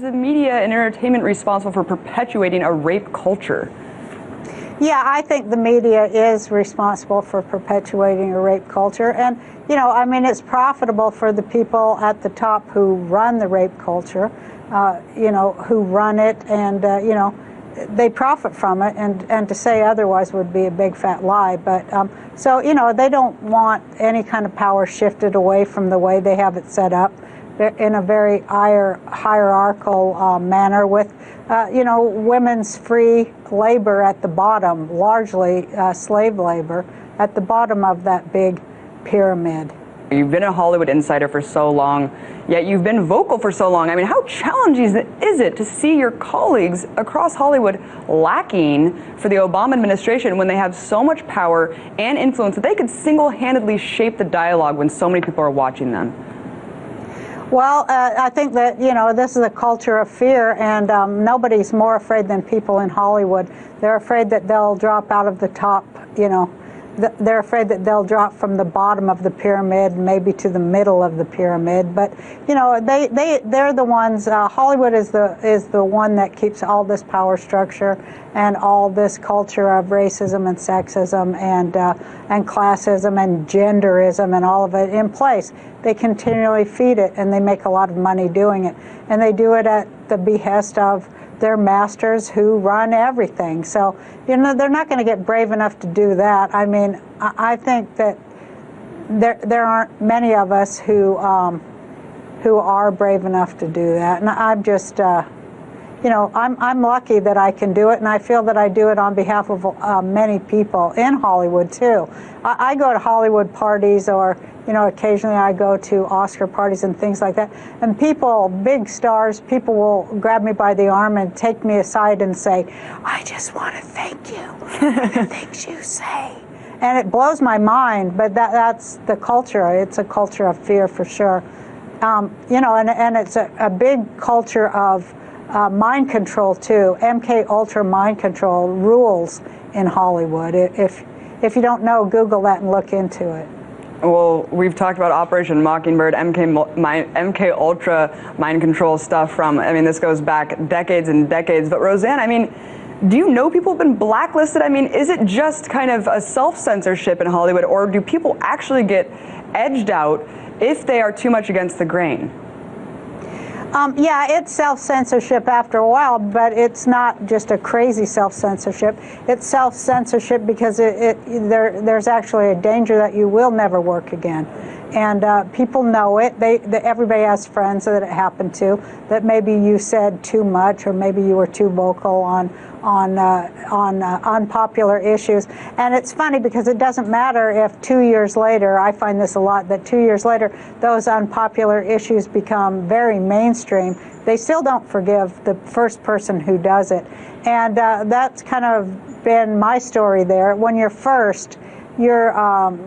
is the media and entertainment responsible for perpetuating a rape culture? Yeah, I think the media is responsible for perpetuating a rape culture. And, you know, I mean, it's profitable for the people at the top who run the rape culture, you know, who run it, and, you know, they profit from it, and to say otherwise would be a big fat lie. But so, you know, they don't want any kind of power shifted away from the way they have it set up. They're in a very hierarchical manner with, you know, women's free labor at the bottom, largely slave labor, at the bottom of that big pyramid. You've been a Hollywood insider for so long, yet you've been vocal for so long. I mean, how challenging is it to see your colleagues across Hollywood lacking for the Obama administration when they have so much power and influence that they could single-handedly shape the dialogue when so many people are watching them? Well, I think that, you know, this is a culture of fear, and nobody's more afraid than people in Hollywood. They're afraid that they'll drop out of the top, you know. They're afraid that they'll drop from the bottom of the pyramid, maybe to the middle of the pyramid. But, you know, they're the ones, Hollywood is the one that keeps all this power structure and all this culture of racism and sexism and classism and genderism and all of it in place. They continually feed it, and they make a lot of money doing it. And they do it at the behest of their masters who run everything. So, you know, they're not going to get brave enough to do that. I mean, I think that there aren't many of us who are brave enough to do that. And I'm just, you know, I'm lucky that I can do it, and I feel that I do it on behalf of many people in Hollywood too. I go to Hollywood parties, or, you know, occasionally I go to Oscar parties and things like that. And people, big stars, people will grab me by the arm and take me aside and say, "I just want to thank you for the things you say." And it blows my mind, but that's the culture. It's a culture of fear for sure. You know, and it's a big culture of mind control too. MK Ultra mind control rules in Hollywood. If you don't know, Google that and look into it. Well, we've talked about Operation Mockingbird, MK Ultra mind control stuff from, I mean, this goes back decades and decades. But Roseanne, I mean, do you know people have been blacklisted? I mean, is it just kind of a self-censorship in Hollywood, or do people actually get edged out if they are too much against the grain? Yeah, it's self-censorship after a while, but it's not just a crazy self-censorship. It's self-censorship because there's actually a danger that you will never work again. And people know it. Everybody has friends that it happened to, that maybe you said too much, or maybe you were too vocal on unpopular issues. And it's funny because it doesn't matter if 2 years later, I find this a lot, that 2 years later those unpopular issues become very mainstream. They still don't forgive the first person who does it. And that's kind of been my story there. When you're first, you're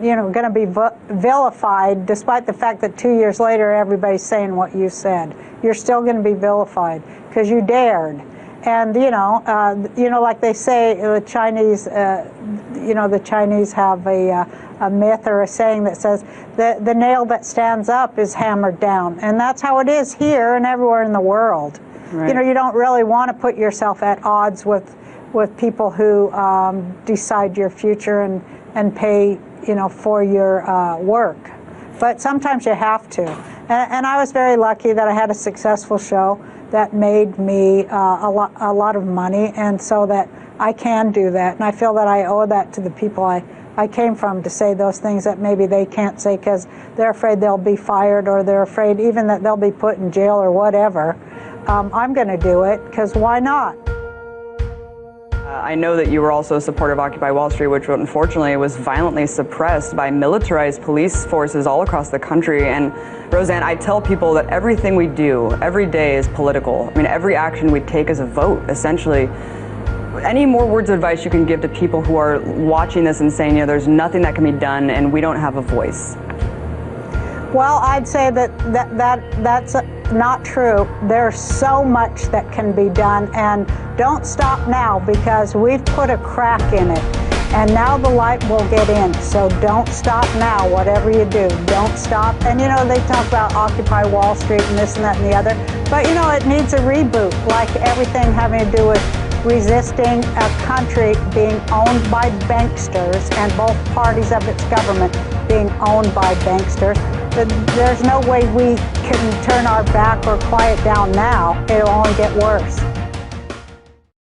you know, going to be vilified, despite the fact that 2 years later everybody's saying what you said. You're still going to be vilified because you dared. And you know, like they say, the Chinese, you know, the Chinese have a myth or a saying that says the nail that stands up is hammered down, and that's how it is here and everywhere in the world. Right. You know, you don't really want to put yourself at odds with people who decide your future and pay, you know, for your work. But sometimes you have to. And I was very lucky that I had a successful show that made me a lot of money, and so that I can do that. And I feel that I owe that to the people I came from, to say those things that maybe they can't say because they're afraid they'll be fired, or they're afraid even that they'll be put in jail or whatever. I'm going to do it because why not? I know that you were also a supporter of Occupy Wall Street, which unfortunately was violently suppressed by militarized police forces all across the country. And Roseanne, I tell people that everything we do every day is political. I mean, every action we take is a vote, essentially. Any more words of advice you can give to people who are watching this and saying, you know, there's nothing that can be done and we don't have a voice? Well, I'd say that's not true. There's so much that can be done, and don't stop now, because we've put a crack in it. And now the light will get in. So don't stop now, whatever you do. Don't stop. And you know, they talk about Occupy Wall Street and this and that and the other. But you know, it needs a reboot, like everything having to do with resisting a country being owned by banksters and both parties of its government being owned by banksters. There's no way we can turn our back or quiet down now. It'll only get worse.